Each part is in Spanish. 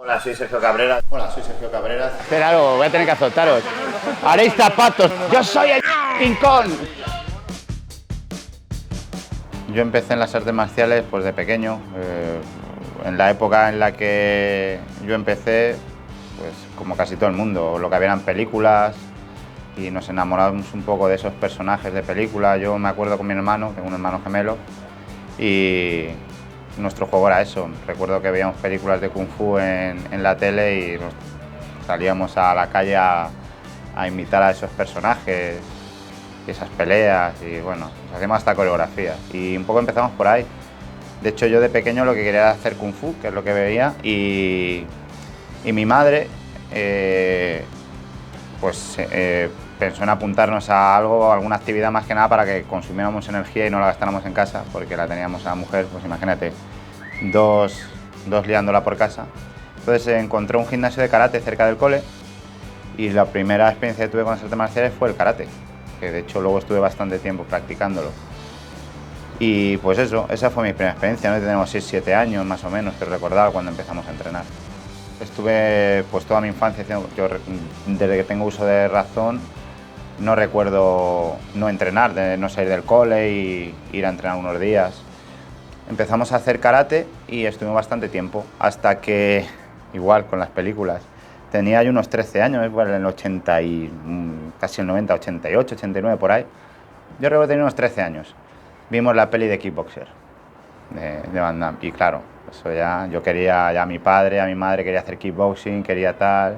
Hola, soy Sergio Cabrera. Hola, soy Sergio Cabrera. Claro, voy a tener que azotaros. Haréis zapatos. Yo soy el King Kong. Yo empecé en las artes marciales pues de pequeño. En la época en la que yo empecé, pues como casi todo el mundo, lo que había eran películas y nos enamoramos un poco de esos personajes de película. Yo me acuerdo con mi hermano, tengo un hermano gemelo, y nuestro juego era eso. Recuerdo que veíamos películas de Kung Fu en la tele y salíamos a la calle a imitar a esos personajes, y esas peleas, y bueno, hacíamos hasta coreografías. Y un poco empezamos por ahí. De hecho, yo de pequeño lo que quería era hacer Kung Fu, que es lo que veía, y mi madre pensó en apuntarnos a algo, a alguna actividad más que nada para que consumiéramos energía y no la gastáramos en casa, porque la teníamos a la mujer, pues imagínate, dos liándola por casa. Entonces encontré un gimnasio de karate cerca del cole y la primera experiencia que tuve con las artes marciales fue el karate, que de hecho luego estuve bastante tiempo practicándolo. Y pues eso, esa fue mi primera experiencia, ¿no? Tenemos 6-7 años más o menos, que recordaba cuando empezamos a entrenar. Estuve pues toda mi infancia, yo desde que tengo uso de razón, no recuerdo no entrenar, de no salir del cole y ir a entrenar unos días. Empezamos a hacer karate y estuvimos bastante tiempo, hasta que, igual con las películas, tenía yo unos 13 años, igual en el 80 y casi el 90, 88, 89 por ahí. Yo recuerdo tener unos 13 años. Vimos la peli de Kickboxer, de Van Damme, y claro, eso ya, yo quería, ya a mi padre, a mi madre quería hacer kickboxing, quería tal.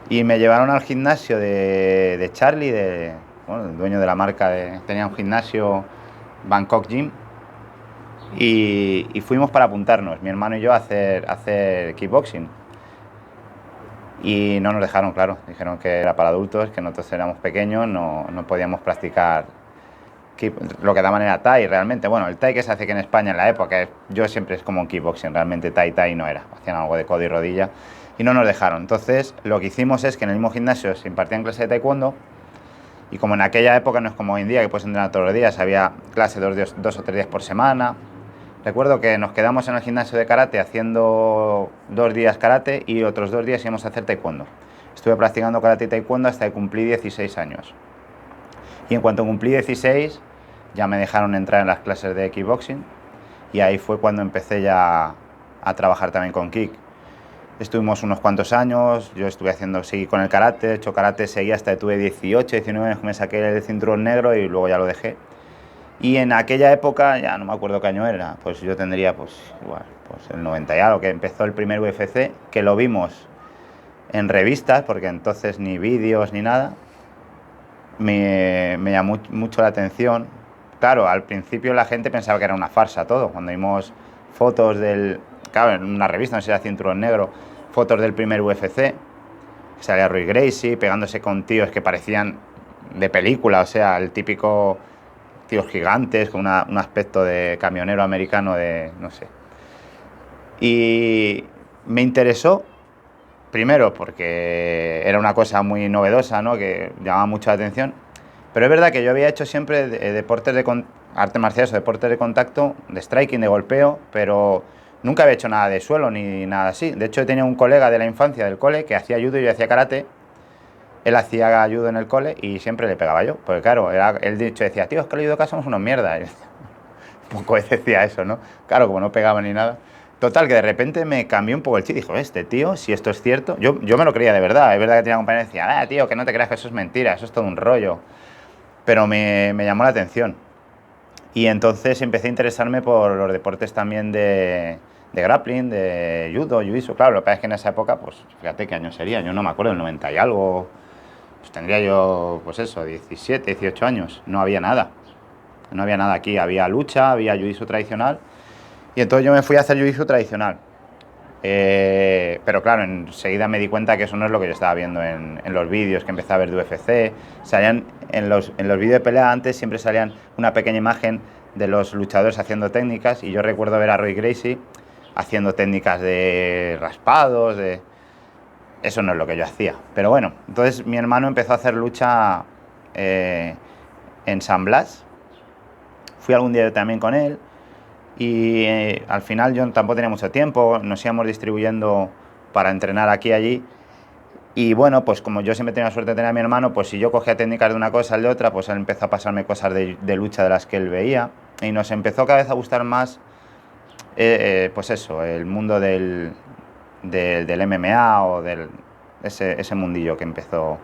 Y me llevaron al gimnasio de Charlie, bueno, el dueño de la marca, tenía un gimnasio, Bangkok Gym, y fuimos para apuntarnos, mi hermano y yo, a hacer kickboxing. Y no nos dejaron, claro, dijeron que era para adultos, que nosotros éramos pequeños, no podíamos practicar lo que daban era Thai realmente. Bueno, el Thai que se hace aquí en España en la época, yo siempre es como un kickboxing, realmente Thai no era, hacían algo de codo y rodilla y no nos dejaron. Entonces lo que hicimos es que en el mismo gimnasio se impartían clases de taekwondo, y como en aquella época no es como hoy en día que puedes entrenar todos los días, había clase 2 o 3 días por semana. Recuerdo que nos quedamos en el gimnasio de karate haciendo 2 días karate y otros 2 días íbamos a hacer taekwondo. Estuve practicando karate y taekwondo hasta que cumplí 16 años. Y en cuanto cumplí 16, ya me dejaron entrar en las clases de kickboxing, y ahí fue cuando empecé ya a trabajar también con kick. Estuvimos unos cuantos años, yo seguí con el karate, de hecho karate seguí hasta que tuve 18, 19 años que me saqué el cinturón negro y luego ya lo dejé. Y en aquella época, ya no me acuerdo qué año era, pues yo tendría pues el 90 y algo, que empezó el primer UFC, que lo vimos en revistas, porque entonces ni vídeos ni nada. Me llamó mucho la atención. Claro, al principio la gente pensaba que era una farsa todo. Cuando vimos fotos claro, en una revista, no sé si era Cinturón Negro, fotos del primer UFC, que salía Roy Gracie pegándose con tíos que parecían de película, o sea, el típico tíos gigantes con un aspecto de camionero americano no sé. Y me interesó, primero porque era una cosa muy novedosa, ¿no? Que llamaba mucho la atención. Pero es verdad que yo había hecho siempre deportes artes marciales o deportes de contacto, de striking, de golpeo, pero nunca había hecho nada de suelo ni nada así. De hecho, he tenido un colega de la infancia del cole que hacía judo y yo hacía karate. Él hacía judo en el cole y siempre le pegaba yo. Porque claro, él de hecho decía, tío, es que los judokas somos unos mierda. Un poco decía eso, ¿no? Claro, como no pegaba ni nada. Total, que de repente me cambió un poco el chip. Dijo, este tío, si esto es cierto... Yo me lo creía de verdad. Es verdad que tenía compañeros que decían, tío, que no te creas que eso es mentira, eso es todo un rollo. Pero me llamó la atención. Y entonces empecé a interesarme por los deportes también de grappling, de judo, jiu-jitsu. Claro, lo que pasa es que en esa época, pues fíjate qué año sería, yo no me acuerdo, el 90 y algo. Pues tendría yo, pues eso, 17, 18 años. No había nada. No había nada aquí. Había lucha, había jiu-jitsu tradicional. Y entonces yo me fui a hacer jiu-jitsu tradicional. Pero claro, enseguida me di cuenta que eso no es lo que yo estaba viendo en los vídeos que empecé a ver de UFC. Salían en los vídeos de pelea antes, siempre salían una pequeña imagen de los luchadores haciendo técnicas, y yo recuerdo ver a Roy Gracie haciendo técnicas de raspados, eso no es lo que yo hacía. Pero bueno, entonces mi hermano empezó a hacer lucha en San Blas. Fui algún día también con él. Y al final yo tampoco tenía mucho tiempo, nos íbamos distribuyendo para entrenar aquí y allí. Y bueno, pues como yo siempre tenía la suerte de tener a mi hermano, pues si yo cogía técnicas de una cosa al de otra, pues él empezó a pasarme cosas de lucha de las que él veía. Y nos empezó cada vez a gustar más, pues eso, el mundo del MMA o ese mundillo que empezó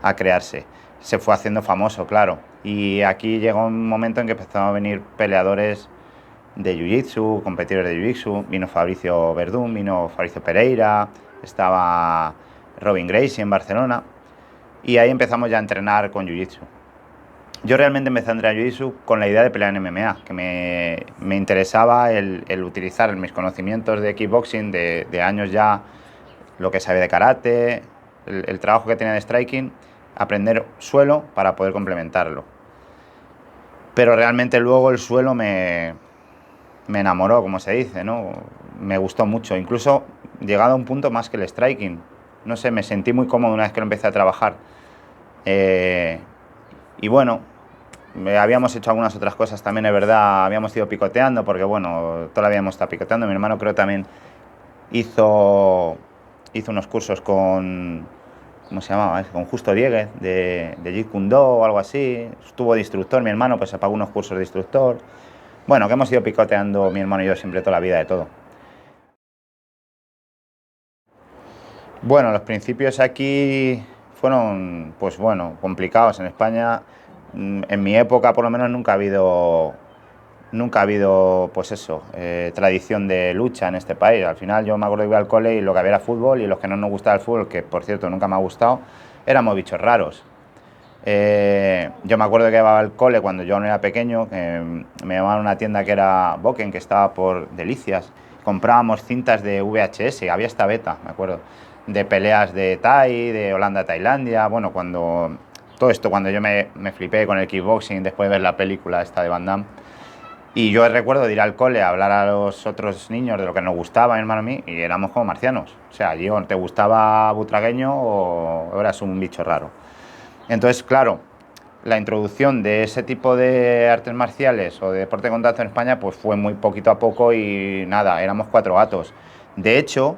a crearse. Se fue haciendo famoso, claro. Y aquí llegó un momento en que empezaron a venir peleadores de Jiu-Jitsu, competidores de Jiu-Jitsu. Vino Fabricio Verdún, vino Fabricio Pereira, estaba Robin Gracie en Barcelona. Y ahí empezamos ya a entrenar con Jiu-Jitsu. Yo realmente empecé a entrenar Jiu-Jitsu con la idea de pelear en MMA, que me interesaba el utilizar mis conocimientos de kickboxing, de años ya, lo que sabía de karate, el trabajo que tenía de striking, aprender suelo para poder complementarlo. Pero realmente luego el suelo me enamoró, como se dice, ¿no? Me gustó mucho, incluso llegado a un punto más que el striking. No sé, me sentí muy cómodo una vez que lo empecé a trabajar. Y bueno, habíamos hecho algunas otras cosas también, es verdad, habíamos ido picoteando, porque bueno, todavía habíamos estado picoteando. Mi hermano creo también hizo unos cursos con, ¿cómo se llamaba? Con Justo Dieguez, de Jeet Kune Do o algo así. Estuvo de instructor, mi hermano pues se pagó unos cursos de instructor. Bueno, que hemos ido picoteando mi hermano y yo siempre toda la vida de todo. Bueno, los principios aquí fueron, pues bueno, complicados. En España, en mi época por lo menos nunca ha habido pues eso, tradición de lucha en este país. Al final yo me acuerdo que iba al cole y lo que había era fútbol, y los que no nos gustaba el fútbol, que por cierto nunca me ha gustado, éramos bichos raros. Yo me acuerdo que iba al cole cuando yo no era pequeño, me llamaban a una tienda que era Boken, que estaba por Delicias. Comprábamos cintas de VHS, había esta beta, me acuerdo, de peleas de Thai, de Holanda-Tailandia. Bueno, todo esto cuando yo me flipé con el kickboxing después de ver la película esta de Van Damme. Y yo recuerdo de ir al cole a hablar a los otros niños de lo que nos gustaba, mi hermano y mí, y éramos como marcianos. O sea, allí o te gustaba butragueño o eras un bicho raro. Entonces, claro, la introducción de ese tipo de artes marciales o de deporte de contacto en España pues fue muy poquito a poco y nada, éramos 4 gatos. De hecho,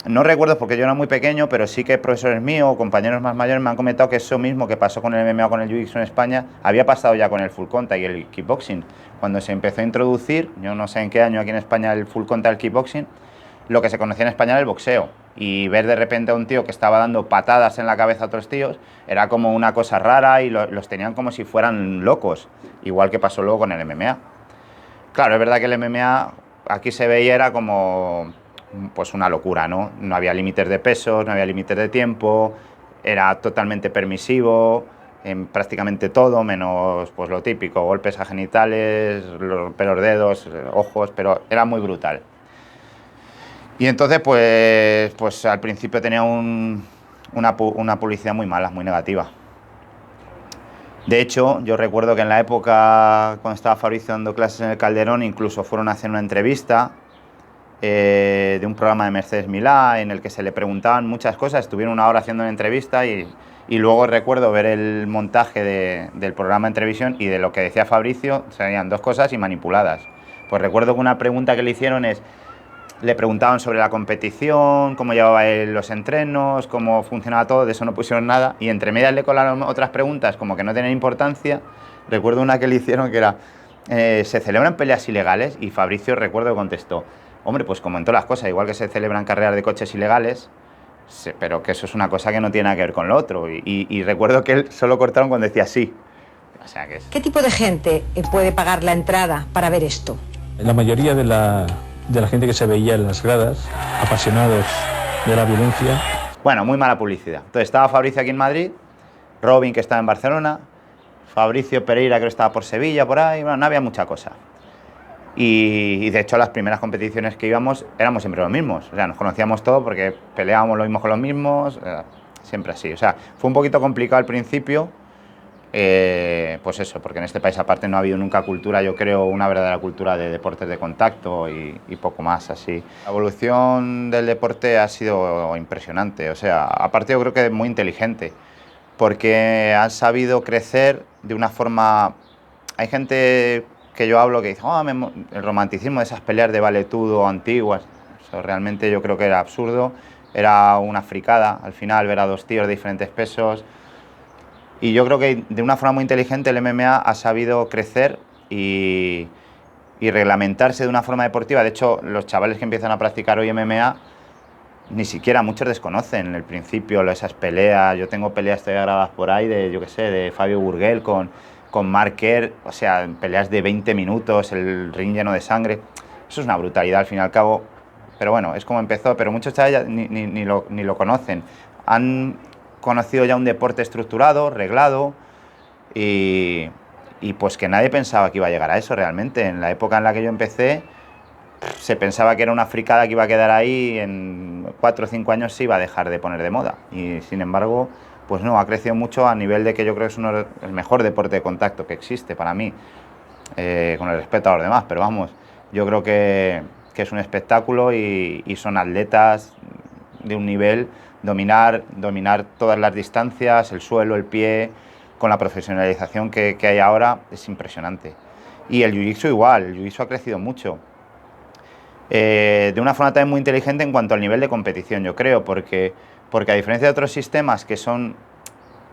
no recuerdo porque yo era muy pequeño, pero sí que profesores míos o compañeros más mayores me han comentado que eso mismo que pasó con el MMA o con el Jiu-Jitsu en España había pasado ya con el full contact y el kickboxing. Cuando se empezó a introducir, yo no sé en qué año aquí en España, el full contact, el kickboxing, lo que se conocía en España era el boxeo. Y ver de repente a un tío que estaba dando patadas en la cabeza a otros tíos era como una cosa rara y los tenían como si fueran locos, igual que pasó luego con el MMA. Claro, es verdad que el MMA aquí se veía era como pues una locura, ¿no? No había límites de pesos, no había límites de tiempo, era totalmente permisivo en prácticamente todo, menos pues lo típico, golpes a genitales, romper los dedos, ojos, pero era muy brutal. Y entonces pues al principio tenía una publicidad muy mala, muy negativa. De hecho, yo recuerdo que en la época, cuando estaba Fabricio dando clases en el Calderón, incluso fueron a hacer una entrevista de un programa de Mercedes Milá en el que se le preguntaban muchas cosas. Estuvieron una hora haciendo una entrevista y luego recuerdo ver el montaje del programa en televisión y de lo que decía Fabricio serían 2 cosas y manipuladas. Pues recuerdo que una pregunta que le hicieron le preguntaban sobre la competición, cómo llevaba él los entrenos, cómo funcionaba todo, de eso no pusieron nada, y entre medias le colaron otras preguntas como que no tenían importancia. Recuerdo una que le hicieron que era, ¿se celebran peleas ilegales? Y Fabricio recuerdo que contestó, hombre, pues como en todas las cosas, igual que se celebran carreras de coches ilegales, pero que eso es una cosa que no tiene nada que ver con lo otro. Y recuerdo que él solo cortaron cuando decía sí. O sea, que ¿Qué tipo de gente puede pagar la entrada para ver esto? La mayoría de la gente que se veía en las gradas, apasionados de la violencia. Bueno, muy mala publicidad. Entonces estaba Fabricio aquí en Madrid, Robin que estaba en Barcelona, Fabricio Pereira creo que estaba por Sevilla, por ahí, bueno, no había mucha cosa. Y de hecho las primeras competiciones que íbamos éramos siempre los mismos, o sea, nos conocíamos todos porque peleábamos lo mismo con los mismos, siempre así. O sea, fue un poquito complicado al principio, pues eso, porque en este país aparte no ha habido nunca cultura, yo creo, una verdadera cultura de deportes de contacto y poco más así. La evolución del deporte ha sido impresionante, o sea, aparte yo creo que muy inteligente, porque han sabido crecer de una forma... Hay gente que yo hablo que dice, el romanticismo de esas peleas de valetudo antiguas, Eso realmente yo creo que era absurdo, era una fricada al final ver a dos tíos de diferentes pesos. Y yo creo que de una forma muy inteligente el MMA ha sabido crecer y reglamentarse de una forma deportiva. De hecho, los chavales que empiezan a practicar hoy MMA, ni siquiera muchos desconocen el principio, esas peleas. Yo tengo peleas todavía grabadas por ahí de, yo qué sé, de Fabio Burguel con Mark Kerr, o sea, peleas de 20 minutos, el ring lleno de sangre. Eso es una brutalidad al fin y al cabo. Pero bueno, es como empezó, pero muchos chavales ni lo conocen. Han conocido ya un deporte estructurado, reglado y pues que nadie pensaba que iba a llegar a eso realmente. En la época en la que yo empecé se pensaba que era una fricada que iba a quedar ahí, en 4 o 5 años se iba a dejar de poner de moda y sin embargo pues no, ha crecido mucho a nivel de que yo creo que es el mejor deporte de contacto que existe para mí, con el respeto a los demás, pero vamos, yo creo que es un espectáculo y son atletas de un nivel, dominar todas las distancias, el suelo, el pie, con la profesionalización que hay ahora, es impresionante. Y el jiu-jitsu igual, el jiu-jitsu ha crecido mucho. De una forma también muy inteligente en cuanto al nivel de competición, yo creo, porque a diferencia de otros sistemas que son...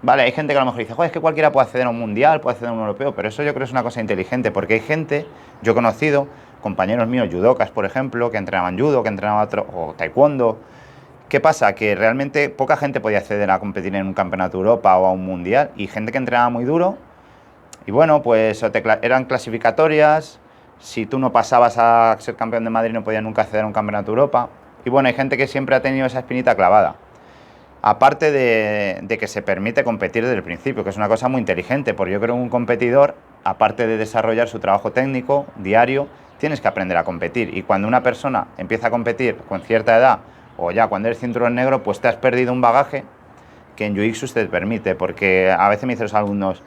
Vale, hay gente que a lo mejor dice, joder, es que cualquiera puede acceder a un mundial, puede acceder a un europeo, pero eso yo creo que es una cosa inteligente, porque hay gente, yo he conocido, compañeros míos, judocas, por ejemplo, que entrenaban judo, que entrenaban o taekwondo. ¿Qué pasa? Que realmente poca gente podía acceder a competir en un campeonato de Europa o a un mundial, y gente que entrenaba muy duro, y bueno, pues eran clasificatorias. Si tú no pasabas a ser campeón de Madrid no podías nunca acceder a un campeonato de Europa. Y bueno, hay gente que siempre ha tenido esa espinita clavada. Aparte de que se permite competir desde el principio, que es una cosa muy inteligente, porque yo creo que un competidor, aparte de desarrollar su trabajo técnico diario, tienes que aprender a competir. Y cuando una persona empieza a competir con cierta edad, o ya cuando eres cinturón negro, pues te has perdido un bagaje que en Jiu-Jitsu te permite, porque a veces me dicen los alumnos,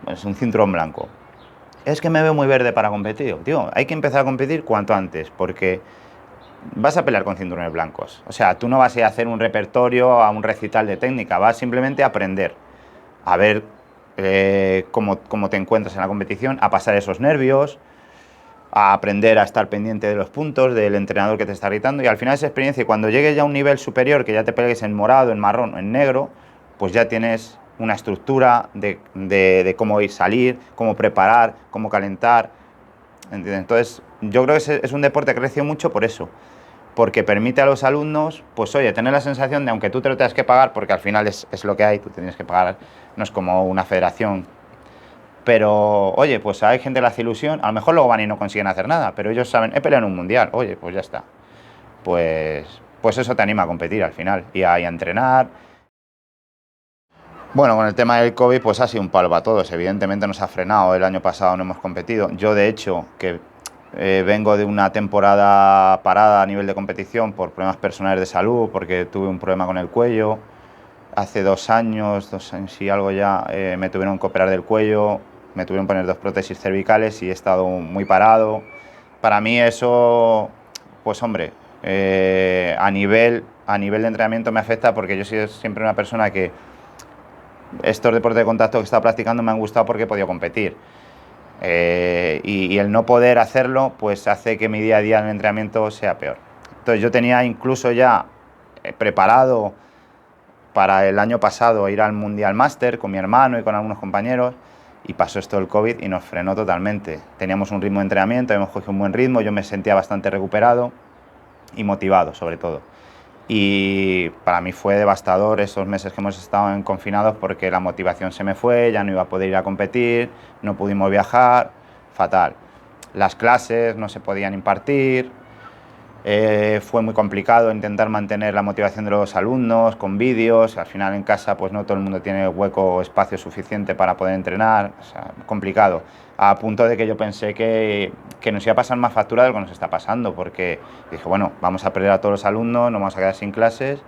pues un cinturón blanco. Es que me veo muy verde para competir. Tío, hay que empezar a competir cuanto antes, porque vas a pelear con cinturones blancos. O sea, tú no vas a ir a hacer un repertorio, a un recital de técnica, vas simplemente a aprender, a ver cómo te encuentras en la competición, a pasar esos nervios, a aprender a estar pendiente de los puntos, del entrenador que te está gritando, y al final esa experiencia, y cuando llegues ya a un nivel superior, que ya te pelees en morado, en marrón o en negro, pues ya tienes una estructura de cómo ir salir, cómo preparar, cómo calentar, ¿entiendes? Entonces, yo creo que es un deporte que creció mucho por eso, porque permite a los alumnos, pues oye, tener la sensación de, aunque tú te lo tengas que pagar, porque al final es lo que hay, tú tienes que pagar, no es como una federación, pero oye, pues hay gente que le hace ilusión, a lo mejor luego van y no consiguen hacer nada, pero ellos saben, he peleado en un mundial, oye, pues ya está, pues eso te anima a competir al final, y a entrenar. Bueno, con el tema del COVID pues ha sido un palo para todos, evidentemente nos ha frenado, el año pasado no hemos competido, yo de hecho que vengo de una temporada parada a nivel de competición por problemas personales de salud, porque tuve un problema con el cuello, hace 2 años y algo ya, me tuvieron que operar del cuello, me tuvieron que poner 2 prótesis cervicales y he estado muy parado. Para mí eso, pues hombre, a nivel de entrenamiento me afecta, porque yo soy siempre una persona que estos deportes de contacto que he estado practicando me han gustado porque he podido competir. Y el no poder hacerlo pues hace que mi día a día en el entrenamiento sea peor. Entonces yo tenía incluso ya preparado para el año pasado ir al Mundial Master con mi hermano y con algunos compañeros, y pasó esto del COVID y nos frenó totalmente. Teníamos un ritmo de entrenamiento, habíamos cogido un buen ritmo, yo me sentía bastante recuperado y motivado sobre todo. Y para mí fue devastador esos meses que hemos estado confinados, porque la motivación se me fue, ya no iba a poder ir a competir, no pudimos viajar, fatal. Las clases no se podían impartir, fue muy complicado intentar mantener la motivación de los alumnos con vídeos, al final en casa pues no todo el mundo tiene hueco o espacio suficiente para poder entrenar, o sea, complicado, a punto de que yo pensé que nos iba a pasar más factura de lo que nos está pasando, porque dije, bueno, vamos a perder a todos los alumnos, nos vamos a quedar sin clases,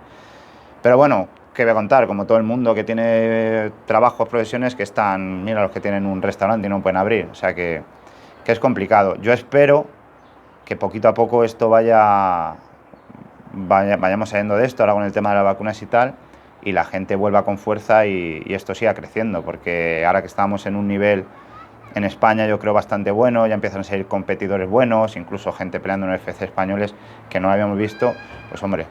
pero bueno, ¿qué voy a contar? Como todo el mundo que tiene trabajos, profesiones que están, mira los que tienen un restaurante y no pueden abrir, o sea que es complicado. Yo espero que poquito a poco esto vayamos saliendo de esto, ahora con el tema de las vacunas y tal, y la gente vuelva con fuerza y esto siga creciendo, porque ahora que estamos en un nivel en España yo creo bastante bueno, ya empiezan a salir competidores buenos, incluso gente peleando en UFC españoles que no lo habíamos visto, pues hombre,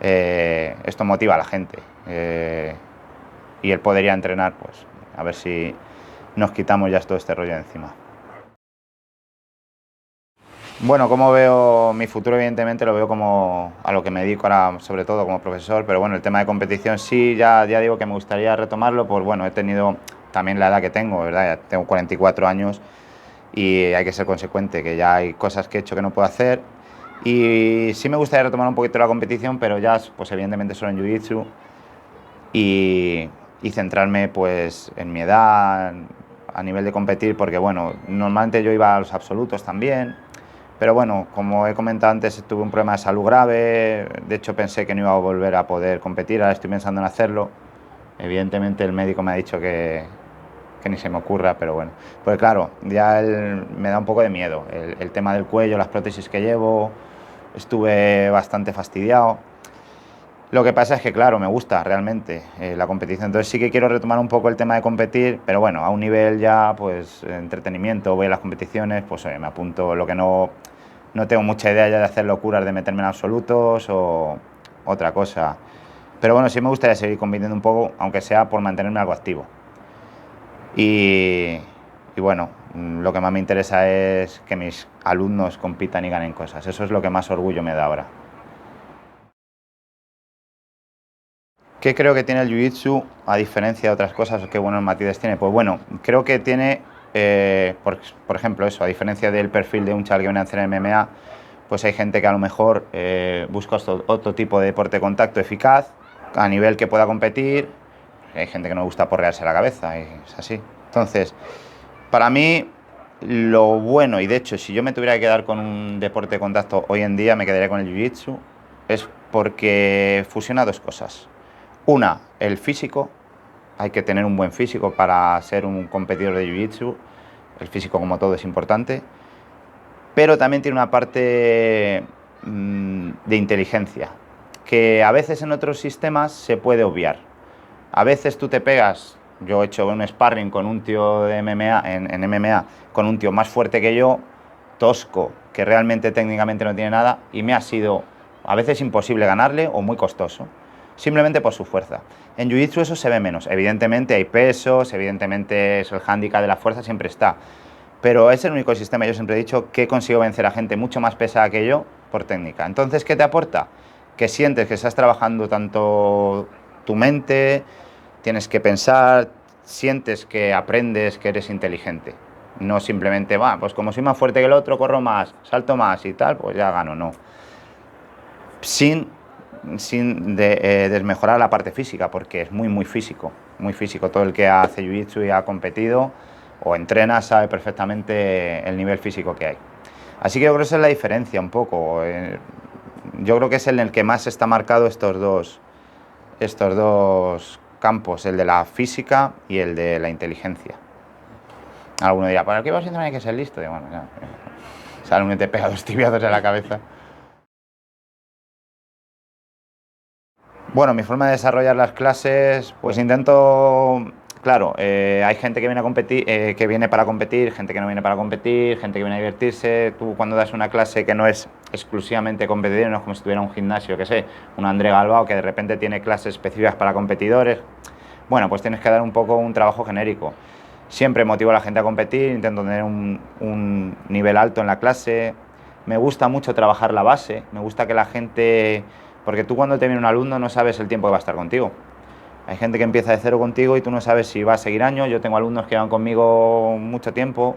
esto motiva a la gente y el poder ir a entrenar, pues a ver si nos quitamos ya todo este rollo de encima. Bueno, como veo mi futuro, evidentemente lo veo como a lo que me dedico ahora, sobre todo como profesor, pero bueno, el tema de competición sí, ya digo que me gustaría retomarlo, pues bueno, he tenido también la edad que tengo, ¿verdad? Ya tengo 44 años y hay que ser consecuente, que ya hay cosas que he hecho que no puedo hacer y sí me gustaría retomar un poquito la competición, pero ya pues evidentemente solo en Jiu-Jitsu y centrarme pues en mi edad a nivel de competir, porque bueno, normalmente yo iba a los absolutos también. Pero bueno, como he comentado antes, tuve un problema de salud grave, de hecho pensé que no iba a volver a poder competir, ahora estoy pensando en hacerlo. Evidentemente el médico me ha dicho que ni se me ocurra, pero bueno. Pues claro, ya me da un poco de miedo, el tema del cuello, las prótesis que llevo, estuve bastante fastidiado. Lo que pasa es que, claro, me gusta realmente la competición, entonces sí que quiero retomar un poco el tema de competir, pero bueno, a un nivel ya, pues, entretenimiento, voy a las competiciones, pues oye, me apunto, lo que no tengo mucha idea ya de hacer locuras, de meterme en absolutos o otra cosa. Pero bueno, sí me gustaría seguir compitiendo un poco, aunque sea por mantenerme algo activo. Y bueno, lo que más me interesa es que mis alumnos compitan y ganen cosas, eso es lo que más orgullo me da ahora. ¿Qué creo que tiene el Jiu-Jitsu a diferencia de otras cosas? ¿Qué buenos matices tiene? Pues bueno, creo que tiene, por ejemplo, eso, a diferencia del perfil de un chaval que viene a hacer MMA, pues hay gente que a lo mejor busca otro tipo de deporte de contacto eficaz, a nivel que pueda competir. Hay gente que no le gusta porrearse la cabeza, y es así. Entonces, para mí, lo bueno, y de hecho, si yo me tuviera que quedar con un deporte de contacto hoy en día, me quedaría con el Jiu-Jitsu, es porque fusiona dos cosas. Una, el físico. Hay que tener un buen físico para ser un competidor de Jiu-Jitsu. El físico, como todo, es importante. Pero también tiene una parte de inteligencia, que a veces en otros sistemas se puede obviar. A veces tú te pegas, yo he hecho un sparring con un tío de MMA, en MMA, con un tío más fuerte que yo, tosco, que realmente técnicamente no tiene nada, y me ha sido a veces imposible ganarle o muy costoso, simplemente por su fuerza. En Jiu-Jitsu eso se ve menos. Evidentemente hay pesos, evidentemente eso, el hándicap de la fuerza siempre está. Pero es el único sistema, yo siempre he dicho, que consigo vencer a gente mucho más pesada que yo por técnica. Entonces, ¿qué te aporta? Que sientes que estás trabajando tanto tu mente, tienes que pensar, sientes que aprendes, que eres inteligente. No simplemente, pues como soy más fuerte que el otro, corro más, salto más y tal, pues ya gano, no. Sin desmejorar la parte física, porque es muy físico, muy físico. Todo el que hace Jiu-Jitsu y ha competido o entrena sabe perfectamente el nivel físico que hay. Así que yo creo que esa es la diferencia un poco. Yo creo que es en el que más está marcado estos dos campos, el de la física y el de la inteligencia. Alguno dirá, ¿para qué vas a entrenar? Hay que ser listo. Y bueno, ya, sale uno y te pega 2 tibiazos en la cabeza. Bueno, mi forma de desarrollar las clases, pues intento, claro, hay gente que viene a competir, que viene para competir, gente que no viene para competir, gente que viene a divertirse. Tú cuando das una clase que no es exclusivamente competitiva, no es como si tuviera un gimnasio, que sé, un André Galbao que de repente tiene clases específicas para competidores. Bueno, pues tienes que dar un poco un trabajo genérico. Siempre motivo a la gente a competir, intento tener un nivel alto en la clase. Me gusta mucho trabajar la base, me gusta que la gente... Porque tú cuando te viene un alumno no sabes el tiempo que va a estar contigo. Hay gente que empieza de cero contigo y tú no sabes si va a seguir años. Yo tengo alumnos que van conmigo mucho tiempo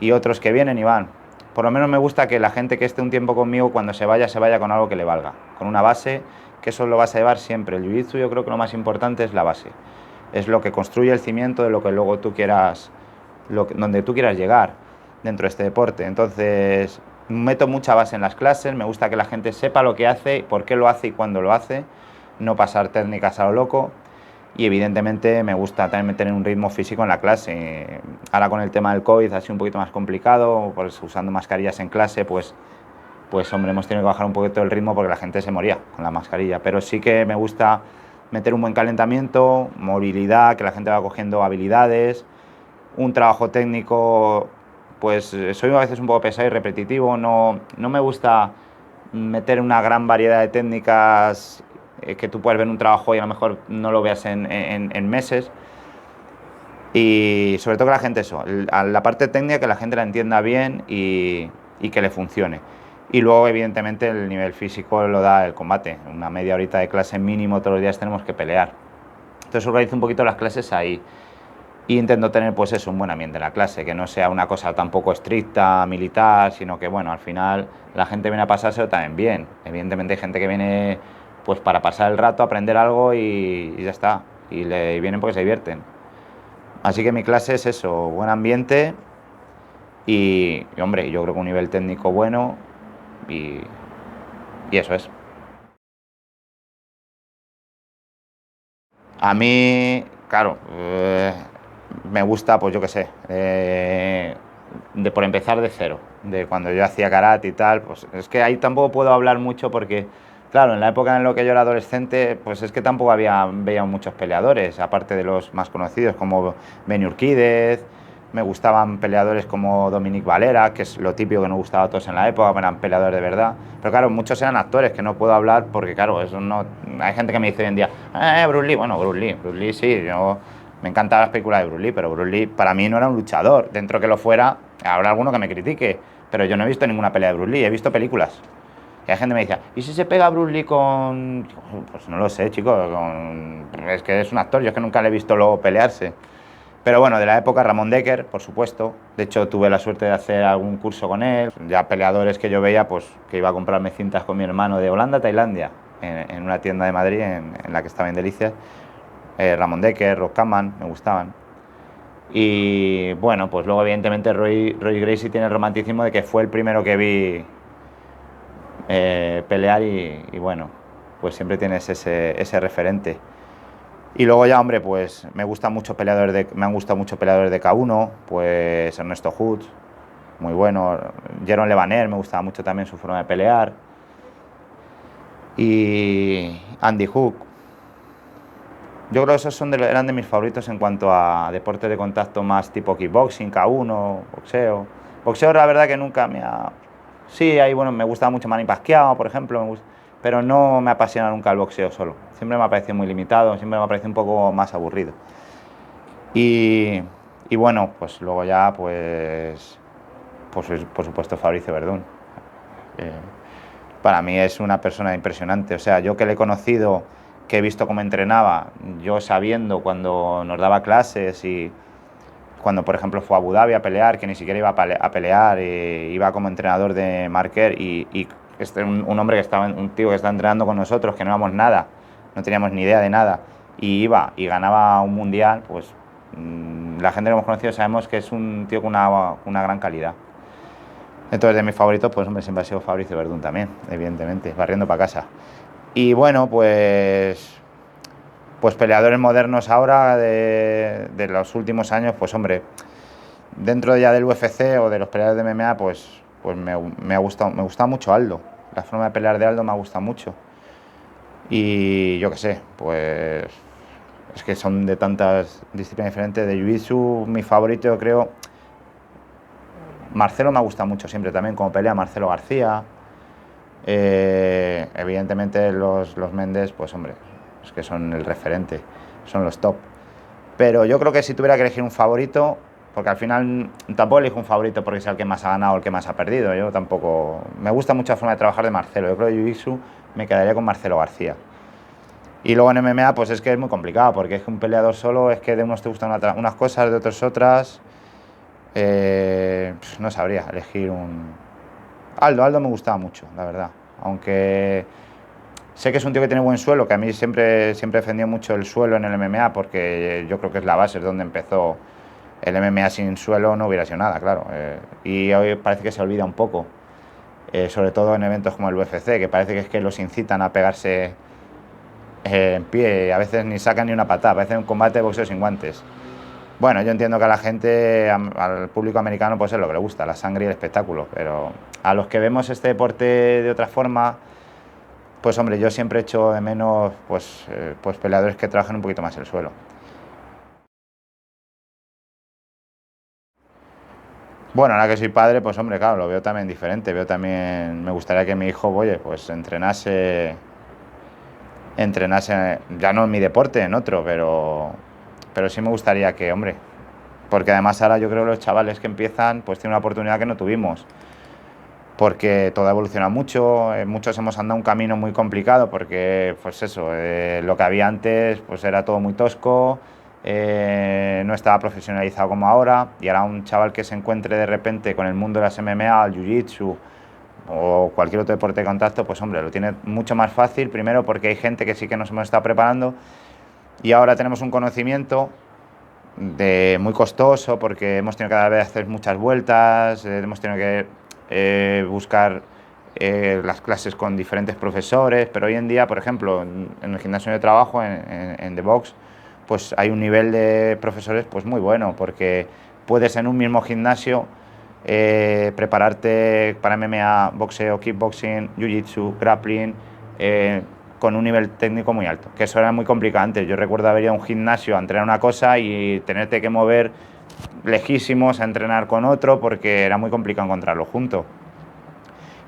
y otros que vienen y van. Por lo menos me gusta que la gente que esté un tiempo conmigo, cuando se vaya con algo que le valga. Con una base, que eso lo vas a llevar siempre. El Jiu-Jitsu, yo creo que lo más importante es la base. Es lo que construye el cimiento de lo que luego tú quieras, donde tú quieras llegar dentro de este deporte. Entonces... meto mucha base en las clases, me gusta que la gente sepa lo que hace, por qué lo hace y cuándo lo hace, no pasar técnicas a lo loco, y evidentemente me gusta también tener un ritmo físico en la clase. Ahora con el tema del COVID ha sido un poquito más complicado, pues usando mascarillas en clase, pues hombre, hemos tenido que bajar un poquito el ritmo porque la gente se moría con la mascarilla, pero sí que me gusta meter un buen calentamiento, movilidad, que la gente va cogiendo habilidades, un trabajo técnico, pues soy a veces un poco pesado y repetitivo, no me gusta meter una gran variedad de técnicas que tú puedes ver en un trabajo y a lo mejor no lo veas en meses. Y sobre todo que la gente eso, la parte técnica que la gente la entienda bien y que le funcione. Y luego evidentemente el nivel físico lo da el combate, una media horita de clase mínimo todos los días tenemos que pelear. Entonces organizo un poquito las clases ahí y intento tener pues eso, un buen ambiente en la clase, que no sea una cosa tampoco estricta, militar, sino que bueno, al final la gente viene a pasárselo también bien. Evidentemente hay gente que viene pues para pasar el rato, aprender algo y ya está, y vienen porque se divierten. Así que mi clase es eso, buen ambiente y hombre, yo creo que un nivel técnico bueno y, y eso es. A mí, claro, me gusta, pues yo qué sé, de por empezar de cero, de cuando yo hacía karate y tal, pues es que ahí tampoco puedo hablar mucho porque, claro, en la época en la que yo era adolescente, pues es que tampoco veía muchos peleadores, aparte de los más conocidos como Benny Urquídez, me gustaban peleadores como Dominic Valera, que es lo típico que nos gustaba a todos en la época, eran peleadores de verdad. Pero claro, muchos eran actores que no puedo hablar porque, claro, eso no. Hay gente que me dice hoy en día, Bruce Lee, bueno, Bruce Lee sí, yo me encantan las películas de Bruce Lee, pero Bruce Lee para mí no era un luchador. Dentro que lo fuera, habrá alguno que me critique, pero yo no he visto ninguna pelea de Bruce Lee, he visto películas. Y hay gente que me dice, ¿y si se pega Bruce Lee con...? Pues no lo sé, chicos, es que es un actor, yo es que nunca le he visto luego pelearse. Pero bueno, de la época Ramón Decker, por supuesto. De hecho, tuve la suerte de hacer algún curso con él. Ya peleadores que yo veía, pues que iba a comprarme cintas con mi hermano de Holanda a Tailandia, en una tienda de Madrid en la que estaba en Delicias. Ramón Decker, Rob Kaman, me gustaban. Y bueno, pues luego evidentemente Roy Gracie tiene el romanticismo de que fue el primero que vi pelear y bueno, pues siempre tienes ese referente. Y luego ya, hombre, pues me han gustado mucho peleadores de K1, pues Ernesto Hoods, muy bueno, Jeron Levaner, me gustaba mucho también su forma de pelear, y Andy Hook. Yo creo que esos eran de mis favoritos en cuanto a deportes de contacto más tipo kickboxing, K1, boxeo. Boxeo la verdad que nunca me ha... Sí, ahí bueno, me gustaba mucho Manny Pacquiao, por ejemplo, pero no me apasiona nunca el boxeo solo. Siempre me ha parecido muy limitado, siempre me ha parecido un poco más aburrido. Y bueno, pues luego ya, pues por supuesto Fabricio Verdún. Para mí es una persona impresionante. O sea, yo que le he conocido, que he visto cómo entrenaba, yo sabiendo cuando nos daba clases y cuando, por ejemplo, fue a Abu Dhabi a pelear, que ni siquiera iba a pelear, iba como entrenador de Marker y un hombre que estaba, un tío que estaba entrenando con nosotros, que no éramos nada, no teníamos ni idea de nada, y iba y ganaba un mundial, pues la gente que hemos conocido sabemos que es un tío con una gran calidad. Entonces, de mis favoritos, pues hombre, siempre ha sido Fabricio Verdún también, evidentemente, barriendo para casa. Y bueno, pues peleadores modernos ahora de los últimos años, pues hombre, dentro ya del UFC o de los peleadores de MMA, pues me gusta mucho Aldo. La forma de pelear de Aldo me ha gustado mucho. Y yo qué sé, pues es que son de tantas disciplinas diferentes. De Jiu-Jitsu, mi favorito yo creo, Marcelo me ha gustado mucho siempre también, como pelea Marcelo García. Evidentemente los Méndez, pues hombre, es que son el referente, son los top. Pero yo creo que si tuviera que elegir un favorito, porque al final tampoco elijo un favorito porque sea el que más ha ganado o el que más ha perdido, yo tampoco... Me gusta mucho la forma de trabajar de Marcelo, yo creo que Jiu-Jitsu me quedaría con Marcelo García. Y luego en MMA pues es que es muy complicado, porque es que un peleador solo es que de unos te gustan unas cosas, de otros otras. No sabría elegir un... Aldo me gustaba mucho, la verdad, aunque sé que es un tío que tiene buen suelo, que a mí siempre he defendido mucho el suelo en el MMA, porque yo creo que es la base, es donde empezó. El MMA sin suelo no hubiera sido nada, claro, y hoy parece que se olvida un poco, sobre todo en eventos como el UFC, que parece que es que los incitan a pegarse en pie, a veces ni sacan ni una patada, parece un combate de boxeo sin guantes. Bueno, yo entiendo que a la gente, al público americano, pues es lo que le gusta, la sangre y el espectáculo, pero a los que vemos este deporte de otra forma, pues hombre, yo siempre echo de menos pues peleadores que trabajen un poquito más el suelo. Bueno, ahora que soy padre, pues hombre, claro, lo veo también diferente. Veo también, me gustaría que mi hijo, oye, pues entrenase, ya no en mi deporte, en otro, pero sí me gustaría que, hombre, porque además ahora yo creo que los chavales que empiezan, pues tienen una oportunidad que no tuvimos, porque todo ha evolucionado mucho, muchos hemos andado un camino muy complicado, porque, pues eso, lo que había antes, pues era todo muy tosco, no estaba profesionalizado como ahora, y ahora un chaval que se encuentre de repente con el mundo de las MMA, el jiu-jitsu o cualquier otro deporte de contacto, pues hombre, lo tiene mucho más fácil, primero porque hay gente que sí que nos hemos estado preparando, y ahora tenemos un conocimiento muy costoso, porque hemos tenido que cada vez hacer muchas vueltas, hemos tenido que buscar las clases con diferentes profesores, pero hoy en día, por ejemplo, en el gimnasio de trabajo, en The Box, pues hay un nivel de profesores pues muy bueno, porque puedes en un mismo gimnasio prepararte para MMA, boxeo, kickboxing, jiu-jitsu, grappling, con un nivel técnico muy alto, que eso era muy complicado antes. Yo recuerdo haber ido a un gimnasio a entrenar una cosa y tenerte que mover lejísimos a entrenar con otro, porque era muy complicado encontrarlo junto.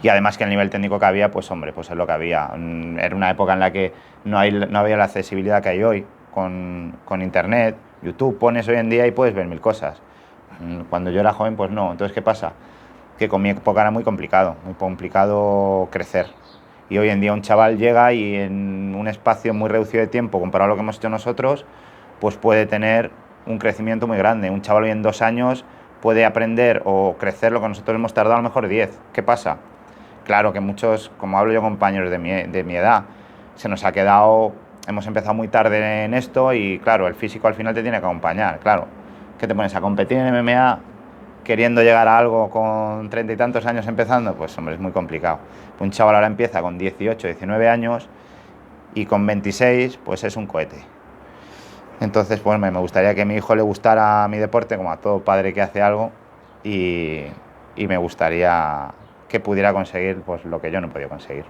Y además que el nivel técnico que había, pues hombre, pues es lo que había. Era una época en la que no había la accesibilidad que hay hoy con internet. YouTube pones hoy en día y puedes ver mil cosas. Cuando yo era joven, pues no. Entonces, ¿qué pasa? Que con mi época era muy complicado crecer. Y hoy en día un chaval llega y en un espacio muy reducido de tiempo, comparado a lo que hemos hecho nosotros, pues puede tener un crecimiento muy grande. Un chaval hoy en 2 años puede aprender o crecer lo que nosotros hemos tardado a lo mejor 10. ¿Qué pasa? Claro que muchos, como hablo yo con compañeros de mi edad, se nos ha quedado, hemos empezado muy tarde en esto y claro, el físico al final te tiene que acompañar, claro. ¿Qué te pones a competir en MMA queriendo llegar a algo con 30 y tantos años empezando? Pues hombre, es muy complicado. Un chaval ahora empieza con 18, 19 años y con 26 pues es un cohete. Entonces, pues me gustaría que a mi hijo le gustara mi deporte, como a todo padre que hace algo, y me gustaría que pudiera conseguir pues lo que yo no he podido conseguir.